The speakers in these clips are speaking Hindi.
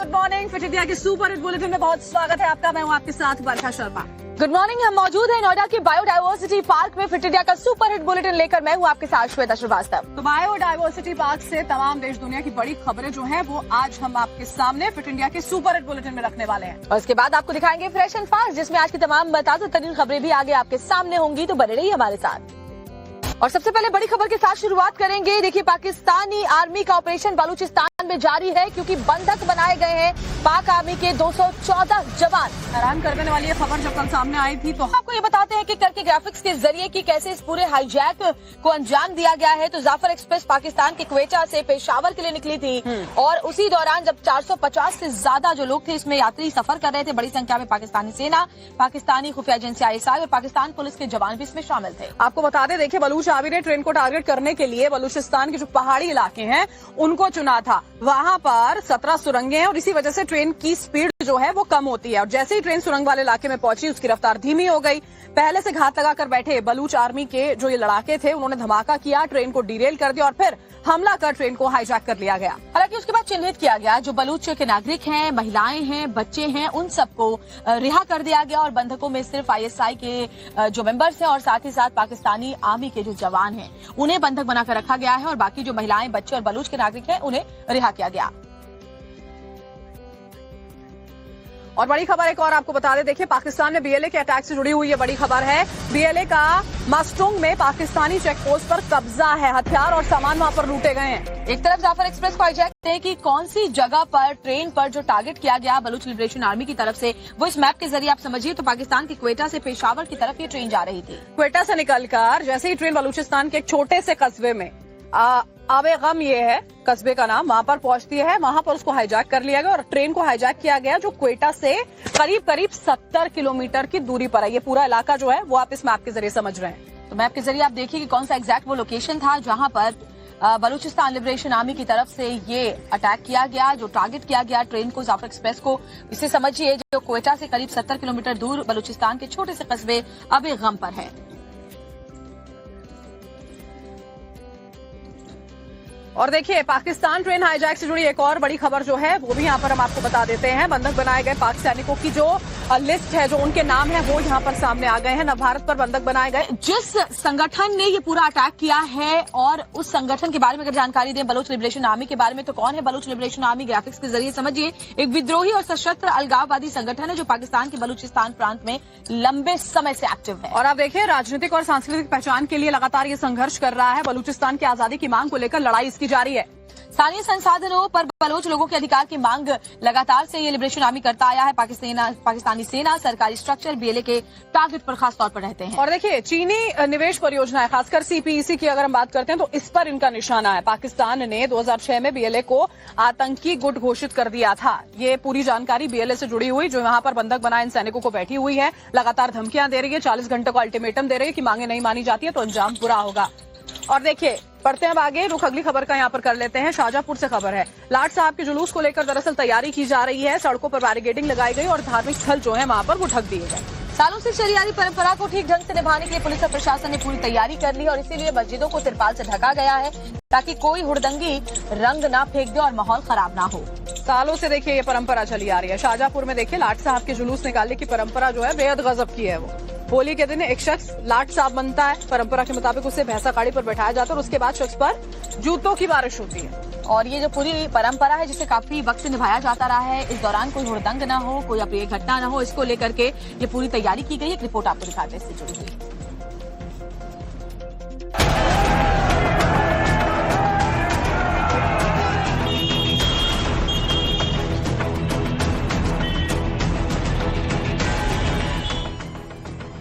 Good morning. फिट इंडिया के सुपर हिट बुलेटिन में बहुत स्वागत है आपका। मैं हूं आपके साथ वर्षा शर्मा। Good morning. हम मौजूद हैं नोएडा के बायोडायवर्सिटी पार्क में। फिट इंडिया का सुपर हिट बुलेटिन लेकर मैं हूं आपके साथ श्वेता श्रीवास्तव। तो बायोडायवर्सिटी पार्क से तमाम देश दुनिया की बड़ी खबरें जो हैं वो आज हम आपके सामने फिट इंडिया के सुपर हिट बुलेटिन में रखने वाले हैं। और इसके बाद आपको दिखाएंगे फ्रेश एंड फास्ट, जिसमें आज की तमाम ताजा तरीन खबरें भी आगे आपके सामने होंगी। तो बने रहिए हमारे साथ। और सबसे पहले बड़ी खबर के साथ शुरुआत करेंगे। देखिए, पाकिस्तानी आर्मी का ऑपरेशन बलूचिस्तान में जारी है, क्योंकि बंधक बनाए गए हैं पाक आर्मी के 214 जवान। हैरान कर देने वाली ये खबर जब कल सामने आई थी तो आपको ये बताते हैं कि करके ग्राफिक्स के जरिए कि कैसे इस पूरे हाईजैक को अंजाम दिया गया है। तो जाफर एक्सप्रेस पाकिस्तान के क्वेटा से पेशावर के लिए निकली थी और उसी दौरान जब 450 से ज्यादा जो लोग थे इसमें यात्री सफर कर रहे थे, बड़ी संख्या में पाकिस्तानी सेना, पाकिस्तानी खुफिया एजेंसी ISI और पाकिस्तान पुलिस के जवान भी इसमें शामिल थे। आपको बता दें, देखिए, बलूच आर्मी ने ट्रेन को टारगेट करने के लिए बलूचिस्तान के जो पहाड़ी इलाके हैं उनको चुना था। वहां पर 17 सुरंगें हैं और इसी वजह से ट्रेन की स्पीड जो है वो कम होती है। और जैसे ही ट्रेन सुरंग वाले इलाके में पहुंची उसकी रफ्तार धीमी हो गई। पहले से घात लगाकर बैठे बलूच आर्मी के जो ये लड़ाके थे उन्होंने धमाका किया, ट्रेन को डिरेल कर दिया और फिर हमला कर ट्रेन को हाईजैक कर लिया गया। हालांकि उसके बाद चिन्हित किया गया जो बलूच के नागरिक हैं, महिलाएं हैं, बच्चे हैं, उन सबको रिहा कर दिया गया और बंधकों में सिर्फ ISI के जो मेंबर्स हैं और साथ ही साथ पाकिस्तानी आर्मी के जो जवान हैं उन्हें बंधक बनाकर रखा गया है और बाकी जो महिलाएं, बच्चे और बलूच के नागरिक हैं उन्हें रिहा किया गया। और बड़ी खबर एक और आपको बता दें, देखिए, पाकिस्तान में BLA के अटैक से जुड़ी हुई ये बड़ी खबर है। BLA का मास्टोंग में पाकिस्तानी चेकपोस्ट पर कब्जा है, हथियार और सामान वहां पर लूटे गए हैं। एक तरफ जाफर एक्सप्रेस को हाईजैक थे कि कौन सी जगह पर ट्रेन पर जो टारगेट किया गया बलूच लिबरेशन आर्मी की तरफ से, वो इस मैप के जरिए आप समझिए। तो पाकिस्तान के क्वेटा से पेशावर की तरफ ये ट्रेन जा रही थी। क्वेटा से निकलकर जैसे ही ट्रेन बलूचिस्तान के एक छोटे से कस्बे में आबे गम ये है कस्बे का नाम, वहां पर पहुंचती है, वहां पर उसको हाईजैक कर लिया गया और ट्रेन को हाईजैक किया गया जो क्वेटा से करीब 70 किलोमीटर की दूरी पर है। ये पूरा इलाका जो है वो आप इस मैप के जरिए समझ रहे हैं। तो मैप के जरिए आप देखिए कि कौन सा एग्जैक्ट वो लोकेशन था जहां पर बलूचिस्तान लिबरेशन आर्मी की तरफ से ये अटैक किया गया, जो टारगेट किया गया ट्रेन को, जाफर एक्सप्रेस को। इसे समझिए जो क्वेटा से करीब 70 किलोमीटर दूर बलूचिस्तान के छोटे से कस्बे आबे गम पर है। और देखिए, पाकिस्तान ट्रेन हाईजैक से जुड़ी एक और बड़ी खबर जो है वो भी यहाँ पर हम आपको बता देते हैं। बंधक बनाए गए पाक सैनिकों की जो लिस्ट है, जो उनके नाम है वो यहाँ पर सामने आ गए हैं। नव भारत पर बंधक बनाए गए जिस संगठन ने ये पूरा अटैक किया है और उस संगठन के बारे में अगर जानकारी दें, बलूच लिबरेशन आर्मी के बारे में, तो कौन है बलूच लिबरेशन आर्मी? ग्राफिक्स के जरिए समझिए, एक विद्रोही और सशस्त्र अलगाववादी संगठन है जो पाकिस्तान के बलूचिस्तान प्रांत में लंबे समय से एक्टिव है। और आप देखिए, राजनीतिक और सांस्कृतिक पहचान के लिए लगातार ये संघर्ष कर रहा है। बलूचिस्तान की आजादी की मांग को लेकर लड़ाई इसकी जारी है। स्थानीय संसाधनों पर बलोच लोगों के अधिकार की मांग लगातार से ये लिबरेशन आर्मी करता आया है। पाकिस्तानी सेना सरकारी स्ट्रक्चर BLA के टारगेट पर खास तौर पर रहते हैं। और देखिए, चीनी निवेश परियोजनाएं, खासकर CPEC की अगर हम बात करते हैं तो इस पर इनका निशाना है। पाकिस्तान ने 2006 में BLA को आतंकी गुट घोषित कर दिया था। ये पूरी जानकारी BLA से जुड़ी हुई जो यहाँ पर बंधक बनाए इन सैनिकों को बैठी हुई है, लगातार धमकियां दे रही है, 40 घंटे को अल्टीमेटम दे रही है कि मांगे नहीं मानी जाती है तो अंजाम बुरा होगा। और देखिए, पढ़ते हैं आगे, रुख अगली खबर का यहाँ पर कर लेते हैं। शाहजहांपुर से खबर है, लाट साहब के जुलूस को लेकर दरअसल तैयारी की जा रही है। सड़कों पर बैरिकेडिंग लगाई गई और धार्मिक स्थल जो है वहां पर वो ढक दिए गए। सालों से चली आ रही परंपरा को ठीक ढंग से निभाने के लिए पुलिस और प्रशासन ने पूरी तैयारी कर ली और इसीलिए मस्जिदों को तिरपाल से ढका गया है ताकि कोई हुड़दंगी रंग ना फेंक दे और माहौल खराब ना हो। सालों से देखिए ये परंपरा चली आ रही है। शाहजहांपुर में देखिए, लाट साहब के जुलूस निकालने की परंपरा जो है बेहद गजब की है। वो होली के दिन एक शख्स लाट साहब बनता है, परंपरा के मुताबिक उसे भैंसा गाड़ी पर बैठाया जाता है और उसके बाद शख्स पर जूतों की बारिश होती है। और ये जो पूरी परंपरा है जिसे काफी वक्त से निभाया जाता रहा है, इस दौरान कोई हुड़दंग ना हो, कोई अप्रिय घटना ना हो, इसको लेकर के ये पूरी तैयारी की गई। एक रिपोर्ट आपको दिखाते हैं इससे जुड़ी हुई।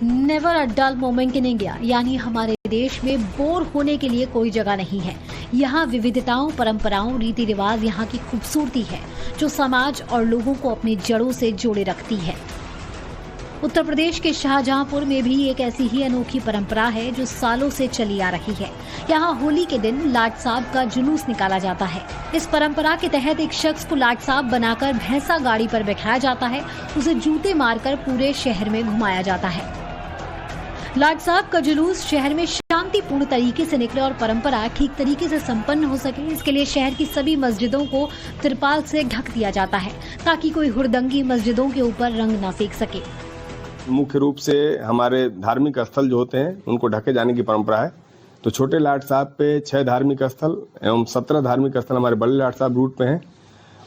Never a dull moment in India, यानी हमारे देश में बोर होने के लिए कोई जगह नहीं है। यहाँ विविधताओं, परंपराओं, रीति रिवाज यहाँ की खूबसूरती है जो समाज और लोगों को अपनी जड़ों से जोड़े रखती है। उत्तर प्रदेश के शाहजहांपुर में भी एक ऐसी ही अनोखी परंपरा है जो सालों से चली आ रही है। यहाँ होली के दिन लाट साहब का जुलूस निकाला जाता है। इस परंपरा के तहत एक शख्स को लाट साहब बनाकर भैंसा गाड़ी पर बैठाया जाता है, उसे जूते मारकर पूरे शहर में घुमाया जाता है। लाट साहब का जुलूस शहर में शांतिपूर्ण तरीके से निकले और परंपरा ठीक तरीके से संपन्न हो सके, इसके लिए शहर की सभी मस्जिदों को तिरपाल से ढक दिया जाता है ताकि कोई हुड़दंगी मस्जिदों के ऊपर रंग न फेंक सके। मुख्य रूप से हमारे धार्मिक स्थल जो होते हैं उनको ढके जाने की परंपरा है। तो छोटे लाट साहब पे 6 धार्मिक स्थल एवं 17 धार्मिक स्थल हमारे बड़े लाट साहब रूट पे हैं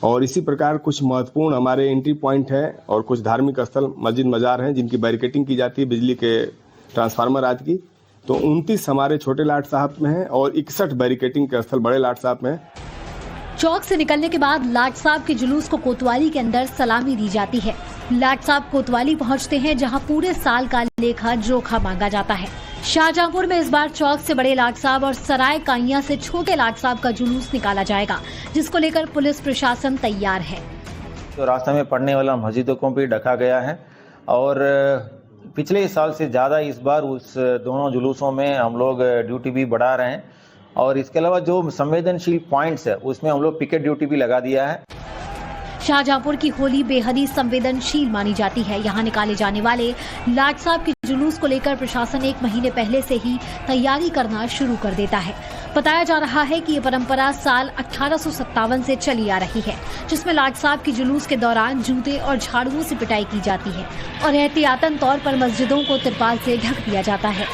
और इसी प्रकार कुछ महत्वपूर्ण हमारे एंट्री पॉइंट है और कुछ धार्मिक स्थल मस्जिद मजार हैं जिनकी बैरिकेटिंग की जाती है बिजली के ट्रांसफार्मर आदि की। तो 29 हमारे छोटे लाट साहब में हैं और 61 बैरिकेटिंग के स्थल बड़े लाट साहब में हैं। चौक से निकलने के बाद लाट साहब के जुलूस को कोतवाली के अंदर सलामी दी जाती है। लाट साहब कोतवाली पहुंचते हैं जहां पूरे साल का लेखा जोखा मांगा जाता है। शाहजहांपुर में इस बार चौक से बड़े लाट साहब और सराय काइयां से छोटे लाट साहब का जुलूस निकाला जाएगा, जिसको लेकर पुलिस प्रशासन तैयार है। तो रास्ते में पड़ने वाला मस्जिदों को भी ढका गया है और पिछले साल से ज़्यादा इस बार उस दोनों जुलूसों में हम लोग ड्यूटी भी बढ़ा रहे हैं और इसके अलावा जो संवेदनशील पॉइंट्स है उसमें हम लोग पिकेट ड्यूटी भी लगा दिया है। शाहजहांपुर की होली बेहद ही संवेदनशील मानी जाती है। यहाँ निकाले जाने वाले लाट साहब के जुलूस को लेकर प्रशासन 1 महीने पहले से ही तैयारी करना शुरू कर देता है। बताया जा रहा है कि ये परंपरा साल 1857 से चली आ रही है, जिसमें लाट साहब के जुलूस के दौरान जूते और झाड़ुओं से पिटाई की जाती है और एहतियातन तौर पर मस्जिदों को तिरपाल से ढक दिया जाता है।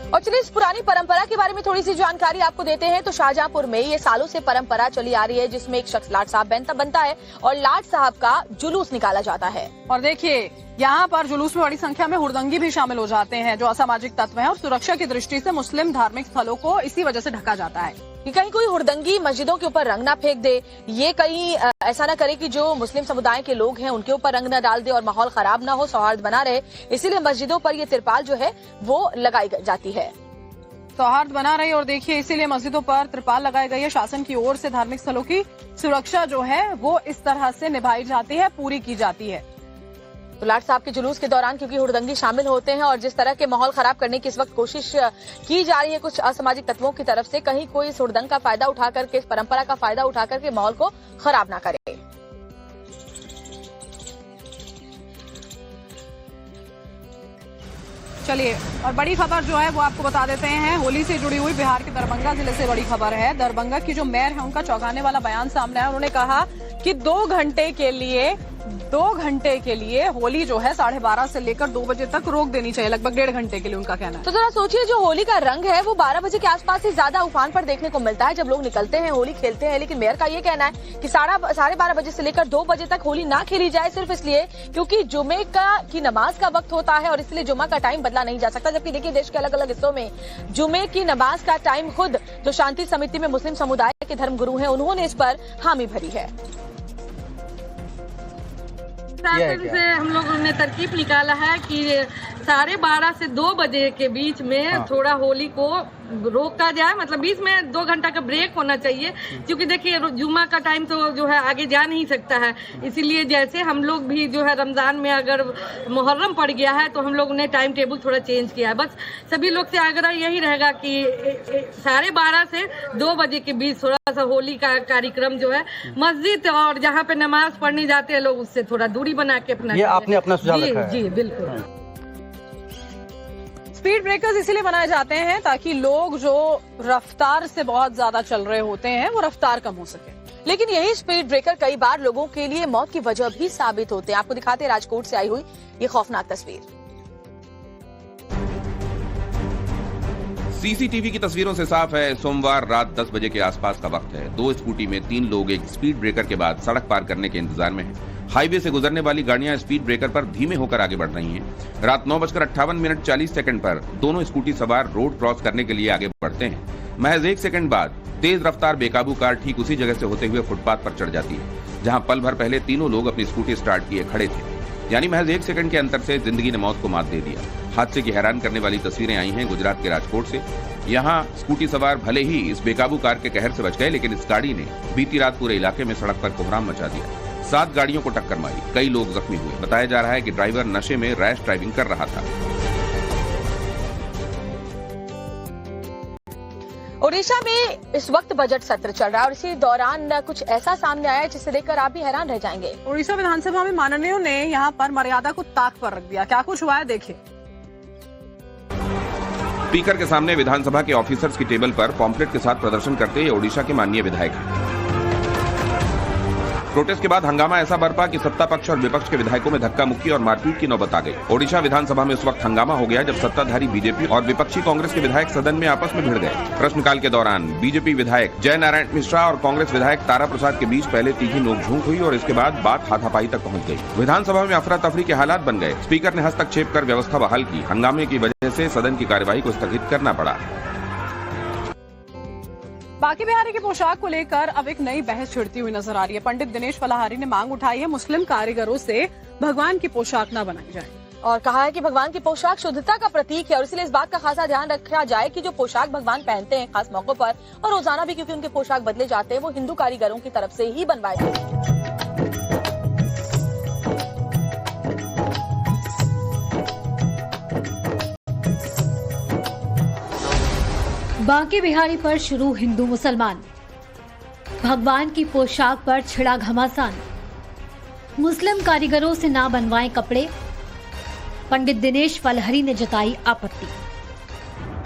और चलिए इस पुरानी परंपरा के बारे में थोड़ी सी जानकारी आपको देते हैं। तो शाहजहांपुर में ये सालों से परंपरा चली आ रही है जिसमें एक शख्स लाट साहब बनता है और लाट साहब का जुलूस निकाला जाता है। और देखिए यहाँ पर जुलूस में बड़ी संख्या में हुड़दंगी भी शामिल हो जाते हैं जो असामाजिक तत्व हैं और सुरक्षा की दृष्टि से मुस्लिम धार्मिक स्थलों को इसी वजह से ढका जाता है कि कहीं कोई हुड़दंगी मस्जिदों के ऊपर रंग ना फेंक दे, ये कहीं ऐसा ना करे कि जो मुस्लिम समुदाय के लोग हैं उनके ऊपर रंग ना डाल दे और माहौल खराब ना हो, सौहार्द बना रहे। इसीलिए मस्जिदों पर ये तिरपाल जो है वो लगाई जाती है, सौहार्द बना रही। और देखिए इसीलिए मस्जिदों पर तिरपाल लगाई गई है। शासन की ओर से धार्मिक स्थलों की सुरक्षा जो है वो इस तरह से निभाई जाती है, पूरी की जाती है। तो लाट साहब के जुलूस के दौरान क्योंकि हुड़दंगी शामिल होते हैं और जिस तरह के माहौल खराब करने की इस वक्त कोशिश की जा रही है कुछ असामाजिक तत्वों की तरफ से, कहीं कोई इस हुड़दंग का फायदा उठा करके, इस परंपरा का फायदा उठा करके माहौल को खराब ना करे। चलिए और बड़ी खबर जो है वो आपको बता देते हैं। होली से जुड़ी हुई बिहार के दरभंगा जिले से बड़ी खबर है। दरभंगा की जो मेयर है उनका चौंकाने वाला बयान सामने आया। उन्होंने कहा कि 2 घंटे के लिए होली जो है 12:30 से लेकर 2 बजे तक रोक देनी चाहिए, लगभग 1.5 घंटे के लिए उनका कहना है। तो जरा सोचिए जो होली का रंग है वो 12 बजे के आसपास से ज्यादा उफान पर देखने को मिलता है जब लोग निकलते हैं, होली खेलते हैं। लेकिन मेयर का ये कहना है कि 12:30 बजे से लेकर 2 बजे तक होली ना खेली जाए, सिर्फ इसलिए क्योंकि जुमे की नमाज का वक्त होता है और इसलिए जुमा का टाइम बदला नहीं जा सकता। जबकि देखिए देश के अलग अलग हिस्सों में जुमे की नमाज का टाइम खुद जो शांति समिति में मुस्लिम समुदाय के धर्मगुरु हैं उन्होंने इस पर हामी भरी है। से हम लोगों ने तरकीब निकाला है कि 12:30 से 2 बजे के बीच में थोड़ा होली को रोका जाए, मतलब बीच में 2 घंटा का ब्रेक होना चाहिए क्योंकि देखिए जुम्मा का टाइम तो जो है आगे जा नहीं सकता है। इसीलिए जैसे हम लोग भी जो है रमजान में अगर मुहर्रम पड़ गया है तो हम लोग ने टाइम टेबल थोड़ा चेंज किया है। बस सभी लोग से आग्रह यही रहेगा कि 12:30 से 2 बजे के बीच थोड़ा सा होली का कार्यक्रम जो है मस्जिद और जहाँ पे नमाज पढ़ने जाते हैं लोग उससे थोड़ा दूरी बना के अपना, ये आपने अपना सुझाव रखा है। जी बिल्कुल। स्पीड ब्रेकर्स इसीलिए बनाए जाते हैं ताकि लोग जो रफ्तार से बहुत ज्यादा चल रहे होते हैं वो रफ्तार कम हो सके। लेकिन यही स्पीड ब्रेकर कई बार लोगों के लिए मौत की वजह भी साबित होते हैं। आपको दिखाते हैं राजकोट से आई हुई ये खौफनाक तस्वीर। सीसीटीवी की तस्वीरों से साफ है सोमवार रात 10 बजे के आसपास का वक्त है। 2 स्कूटी में 3 लोग एक स्पीड ब्रेकर के बाद सड़क पार करने के इंतजार में हैं। हाईवे से गुजरने वाली गाड़ियां स्पीड ब्रेकर पर धीमे होकर आगे बढ़ रही हैं। रात 9:58 पर दोनों स्कूटी सवार रोड क्रॉस करने के लिए आगे बढ़ते हैं। महज 1 सेकंड बाद तेज रफ्तार बेकाबू कार ठीक उसी जगह से होते हुए फुटपाथ पर चढ़ जाती है जहां पल भर पहले तीनों लोग अपनी स्कूटी स्टार्ट किए खड़े थे। यानी महज 1 सेकंड के अंतर से जिंदगी ने मौत को मात दे दिया। हादसे की हैरान करने वाली तस्वीरें आई हैं गुजरात के राजकोट से। यहाँ स्कूटी सवार भले ही इस बेकाबू कार के कहर से बच गए, लेकिन इस गाड़ी ने बीती रात पूरे इलाके में सड़क पर कोहराम मचा दिया। 7 गाड़ियों को टक्कर मारी, कई लोग जख्मी हुए। बताया जा रहा है कि ड्राइवर नशे में रैश ड्राइविंग कर रहा था। ओडिशा में इस वक्त बजट सत्र चल रहा है और इसी दौरान कुछ ऐसा सामने आया है जिसे देखकर आप भी हैरान रह जाएंगे। उड़ीसा विधानसभा में माननीयों ने यहाँ पर मर्यादा को ताक पर रख दिया। क्या कुछ हुआ है देखिए। स्पीकर के सामने विधानसभा के ऑफिसर्स की टेबल पर पॉम्पलेट के साथ प्रदर्शन करते ये ओडिशा के माननीय विधायक हैं। प्रोटेस्ट के बाद हंगामा ऐसा बरपा कि सत्ता पक्ष और विपक्ष के विधायकों में धक्का मुक्की और मारपीट की नौबत आ गई। ओडिशा विधानसभा में उस वक्त हंगामा हो गया जब सत्ताधारी बीजेपी और विपक्षी कांग्रेस के विधायक सदन में आपस में भिड़ गए। प्रश्नकाल के दौरान बीजेपी विधायक जय नारायण मिश्रा और कांग्रेस विधायक तारा प्रसाद के बीच पहले तीखी नोकझोंक हुई और इसके बाद बात हाथापाई तक पहुंच गई। विधानसभा में अफरा तफरी के हालात बन गए। स्पीकर ने हस्तक्षेप कर व्यवस्था बहाल की। हंगामे की वजह से सदन की कार्यवाही को स्थगित करना पड़ा। बांके बिहारी की पोशाक को लेकर अब एक नई बहस छिड़ती हुई नजर आ रही है। पंडित दिनेश फलाहारी ने मांग उठाई है मुस्लिम कारीगरों से भगवान की पोशाक न बनाई जाए और कहा है कि भगवान की पोशाक शुद्धता का प्रतीक है और इसलिए इस बात का खासा ध्यान रखा जाए कि जो पोशाक भगवान पहनते हैं खास मौकों पर और रोजाना भी क्योंकि उनके पोशाक बदले जाते हैं वो हिंदू कारीगरों की तरफ से ही बनवाए जाए। बांके बिहारी पर शुरू हिंदू मुसलमान, भगवान की पोशाक पर छिड़ा घमासान, मुस्लिम कारीगरों से ना बनवाएं कपड़े, पंडित दिनेश फलहरी ने जताई आपत्ति।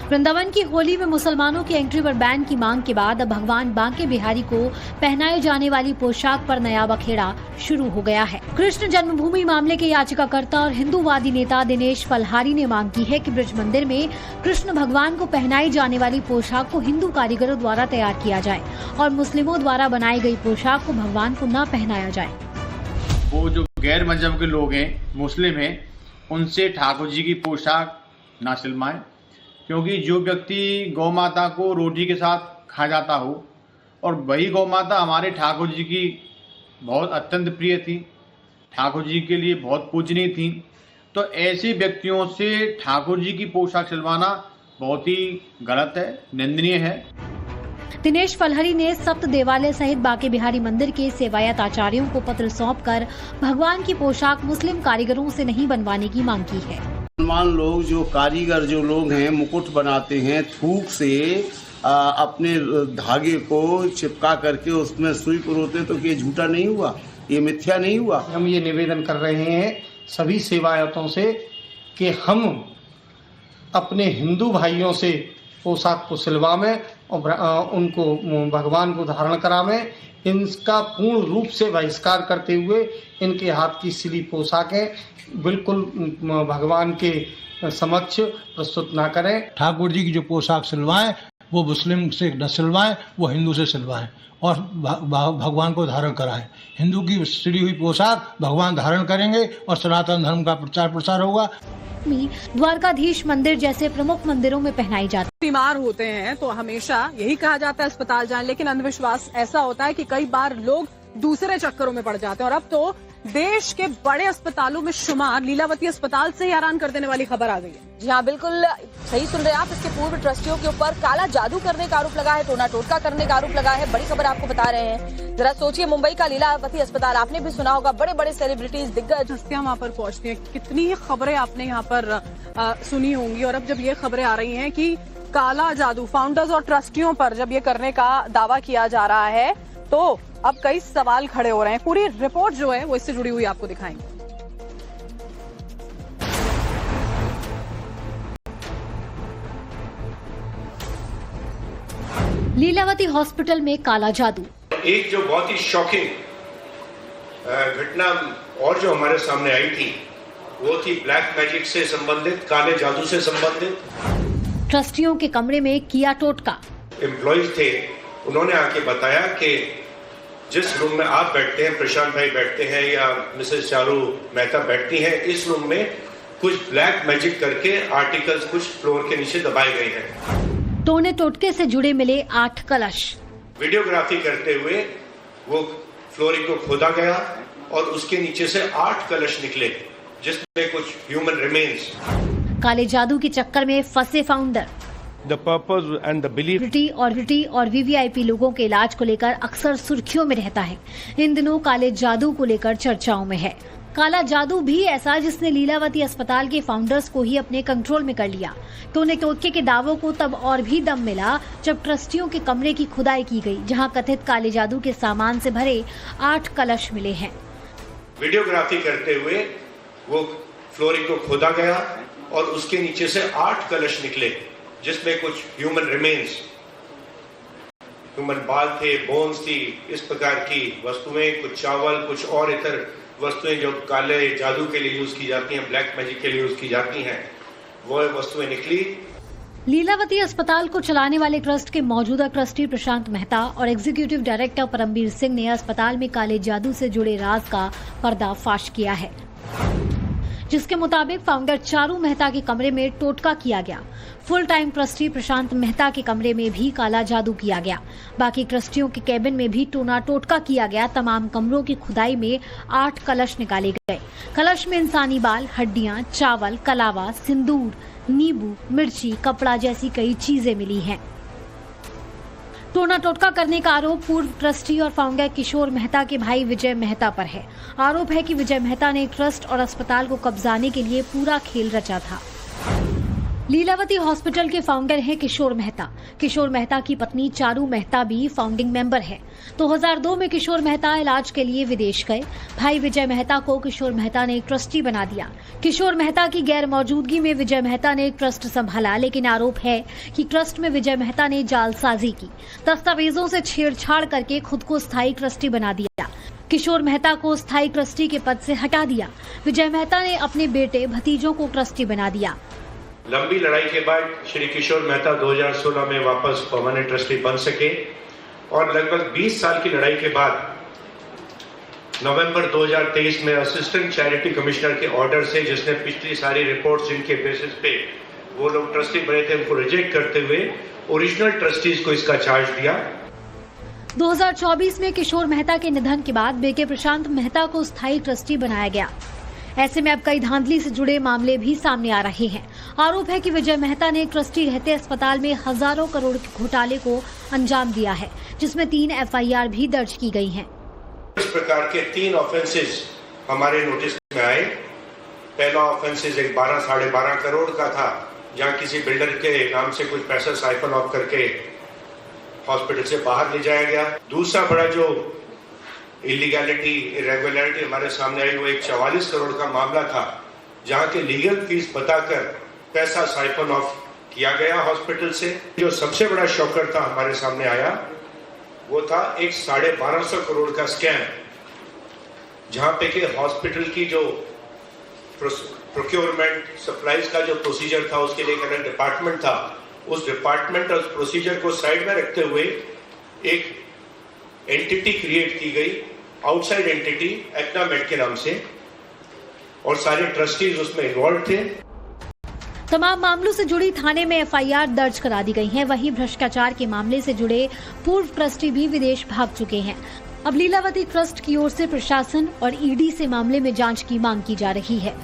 वृंदावन की होली में मुसलमानों की एंट्री पर बैन की मांग के बाद अब भगवान बांके बिहारी को पहनाए जाने वाली पोशाक पर नया बखेड़ा शुरू हो गया है। कृष्ण जन्मभूमि मामले के याचिकाकर्ता और हिंदूवादी नेता दिनेश फलहारी ने मांग की है कि ब्रज मंदिर में कृष्ण भगवान को पहनाई जाने वाली पोशाक को हिंदू कारीगरों द्वारा तैयार किया जाए और मुस्लिमों द्वारा बनाई गई पोशाक को भगवान को न पहनाया जाए। वो जो गैर मजहब के लोग हैं, मुस्लिम हैं, उनसे ठाकुर जी की पोशाक ना सिलवाएं, क्योंकि जो व्यक्ति गौ माता को रोटी के साथ खा जाता हो और वही गौ माता हमारे ठाकुर जी की बहुत अत्यंत प्रिय थी, ठाकुर जी के लिए बहुत पूजनीय थी, तो ऐसे व्यक्तियों से ठाकुर जी की पोशाक सिलवाना बहुत ही गलत है, निंदनीय है। दिनेश फलहरी ने सप्त देवालय सहित बांके बिहारी मंदिर के सेवायत आचार्यों को पत्र सौंपकर भगवान की पोशाक मुस्लिम कारीगरों से नहीं बनवाने की मांग की है। मुसलमान लोग जो कारीगर जो लोग हैं मुकुट बनाते हैं, थूक से अपने धागे को चिपका करके उसमें सुई पुरोते, तो ये झूठा नहीं हुआ, ये मिथ्या नहीं हुआ। हम ये निवेदन कर रहे हैं सभी सेवायतों से कि हम अपने हिंदू भाइयों से पोशाक को सिलवाएं और उनको भगवान को धारण करावें। इनका पूर्ण रूप से बहिष्कार करते हुए इनके हाथ की सिली पोशाकें बिल्कुल भगवान के समक्ष प्रस्तुत ना करें। ठाकुर जी की जो पोशाक सिलवाएं वो मुस्लिम से न सिलवाएं, वो हिंदू से सिलवाएं और भगवान को धारण कराएं। हिंदू की सिली हुई पोशाक भगवान धारण करेंगे और सनातन धर्म का प्रचार प्रसार होगा। द्वारकाधीश मंदिर जैसे प्रमुख मंदिरों में पहनाई जाती है। बीमार होते हैं तो हमेशा यही कहा जाता है अस्पताल जाएं, लेकिन अंधविश्वास ऐसा होता है कि कई बार लोग दूसरे चक्करों में पड़ जाते हैं और अब तो देश के बड़े अस्पतालों में शुमार लीलावती अस्पताल से ही हैरान कर देने वाली खबर आ गई है। जी हाँ, बिल्कुल सही सुन रहे हैं आप। इसके पूर्व ट्रस्टियों के ऊपर काला जादू करने का आरोप लगा है, टोना टोटका करने का आरोप लगा है। बड़ी खबर आपको बता रहे हैं। जरा सोचिए, मुंबई का लीलावती अस्पताल आपने भी सुना होगा, बड़े बड़े सेलिब्रिटीज, दिग्गज हस्तियां वहाँ पर पहुंचती हैं। कितनी ही खबरें आपने यहाँ पर सुनी होंगी और अब जब ये खबरें आ रही हैं कि काला जादू फाउंडर्स और ट्रस्टियों पर जब ये करने का दावा किया जा रहा है तो अब कई सवाल खड़े हो रहे हैं। पूरी रिपोर्ट जो है वो इससे जुड़ी हुई आपको दिखाएंगे। लीलावती हॉस्पिटल में काला जादू। एक जो बहुत ही शॉकिंग घटना और जो हमारे सामने आई थी वो थी ब्लैक मैजिक से संबंधित, काले जादू से संबंधित। ट्रस्टियों के कमरे में किया टोटका। एम्प्लॉइज थे, उन्होंने आके बताया कि जिस रूम में आप बैठते हैं, प्रशांत भाई बैठते हैं या मिसेस चारू मेहता बैठती हैं, इस रूम में कुछ ब्लैक मैजिक करके आर्टिकल्स कुछ फ्लोर के नीचे दबाए गए हैं। टोने टोटके से जुड़े मिले 8 कलश। वीडियोग्राफी करते हुए वो फ्लोरिंग को खोदा गया और उसके नीचे से 8 कलश निकले जिसमें कुछ ह्यूमन रिमेन्स। काले जादू के चक्कर में फंसे founder. The purpose and the belief और वीवीआईपी लोगों के इलाज को लेकर अक्सर सुर्खियों में रहता है। इन दिनों काले जादू को लेकर चर्चाओं में है। काला जादू भी ऐसा जिसने लीलावती अस्पताल के फाउंडर्स को ही अपने कंट्रोल में कर लिया। तो उन्हें टोटके के दावों को तब और भी दम मिला जब ट्रस्टियों के कमरे की खुदाई की गई, जहां कथित काले जादू के सामान से भरे 8 कलश मिले हैं। वीडियोग्राफी करते हुए वो फ्लोरिंग को खोदा गया और उसके नीचे से 8 कलश निकले, जिसमें कुछ ह्यूमन रिमेन्स, ह्यूमन बाल थे, बोन्स थी, इस प्रकार की वस्तुएं, कुछ चावल, कुछ और इतर वस्तुएं जो काले जादू के लिए यूज की जाती हैं, ब्लैक मैजिक के लिए यूज की जाती हैं, वो वस्तुएं निकली। लीलावती अस्पताल को चलाने वाले ट्रस्ट के मौजूदा ट्रस्टी प्रशांत मेहता और एग्जीक्यूटिव डायरेक्टर परमबीर सिंह ने अस्पताल में काले जादू से जुड़े राज का पर्दाफाश किया है, जिसके मुताबिक फाउंडर चारू मेहता के कमरे में टोटका किया गया। फुल टाइम ट्रस्टी प्रशांत मेहता के कमरे में भी काला जादू किया गया। बाकी ट्रस्टियों के केबिन में भी टोना टोटका किया गया। तमाम कमरों की खुदाई में 8 कलश निकाले गए। कलश में इंसानी बाल, हड्डियां, चावल, कलावा, सिंदूर, नींबू, मिर्ची, कपड़ा जैसी कई चीजें मिली हैं। टोना टोटका करने का आरोप पूर्व ट्रस्टी और फाउंडर किशोर मेहता के भाई विजय मेहता पर है। आरोप है कि विजय मेहता ने ट्रस्ट और अस्पताल को कब्जाने के लिए पूरा खेल रचा था। लीलावती हॉस्पिटल के फाउंडर हैं किशोर मेहता। किशोर मेहता की पत्नी चारू मेहता भी फाउंडिंग मेंबर है। 2002 में किशोर मेहता इलाज के लिए विदेश गए। भाई विजय मेहता को किशोर मेहता ने एक ट्रस्टी बना दिया। किशोर मेहता की गैर मौजूदगी में विजय मेहता ने एक ट्रस्ट संभाला, लेकिन आरोप है कि ट्रस्ट में विजय मेहता ने जालसाजी की, दस्तावेजों से छेड़छाड़ करके खुद को स्थायी ट्रस्टी बना दिया। किशोर मेहता को स्थायी ट्रस्टी के पद से हटा दिया। विजय मेहता ने अपने बेटे भतीजों को ट्रस्टी बना दिया। लंबी लड़ाई के बाद श्री किशोर मेहता 2016 में वापस परमानेंट ट्रस्टी बन सके और लगभग 20 साल की लड़ाई के बाद नवंबर 2023 में असिस्टेंट चैरिटी कमिश्नर के ऑर्डर से, जिसने पिछली सारी रिपोर्ट्स जिनके बेसिस पे वो लोग ट्रस्टी बने थे उनको रिजेक्ट करते हुए ओरिजिनल ट्रस्टीज को इसका चार्ज दिया। 2024 में किशोर मेहता के निधन के बाद बेटे प्रशांत मेहता को स्थायी ट्रस्टी बनाया गया। ऐसे में अब कई धांधली से जुड़े मामले भी सामने आ रहे हैं। आरोप है कि विजय मेहता ने एक ट्रस्टी रहते अस्पताल में हजारों करोड़ के घोटाले को अंजाम दिया है, जिसमें 3 FIR भी दर्ज की गई हैं। इस प्रकार के 3 ऑफेंसेस हमारे नोटिस में आए। पहला ऑफेंसेस एक 12-12.5 करोड़ का था, जहां किसी बिल्डर के नाम से कुछ पैसा साइफन ऑफ करके हॉस्पिटल से बाहर ले जाया गया। दूसरा बड़ा जो इलीगैलिटी, इरेगुलरिटी हमारे सामने आई, वो एक 44 करोड़ का मामला था, जहां के लीगल फीस बताकर पैसा साइफन ऑफ किया गया हॉस्पिटल से। जो सबसे बड़ा शॉकर था हमारे सामने आया, वो था एक 1250 करोड़ का स्कैम, जहां पे कि हॉस्पिटल की जो प्रोक्योरमेंट सप्लाईज का जो प्रोसीजर था, उसके लिए एक अलग डिपार्टमेंट था। उस डिपार्टमेंट और उस प्रोसीजर को साइड में रखते हुए एक एंटिटी क्रिएट की गई, आउटसाइड एंटिटी एक्नामेड के नाम से, और सारे ट्रस्टीज उसमें इन्वॉल्व थे। तमाम मामलों से जुड़ी थाने में FIR दर्ज करा दी गई है। वहीं भ्रष्टाचार के मामले से जुड़े पूर्व ट्रस्टी भी विदेश भाग चुके हैं। अब लीलावती ट्रस्ट की ओर से प्रशासन और ED से मामले में जांच की मांग की जा रही है।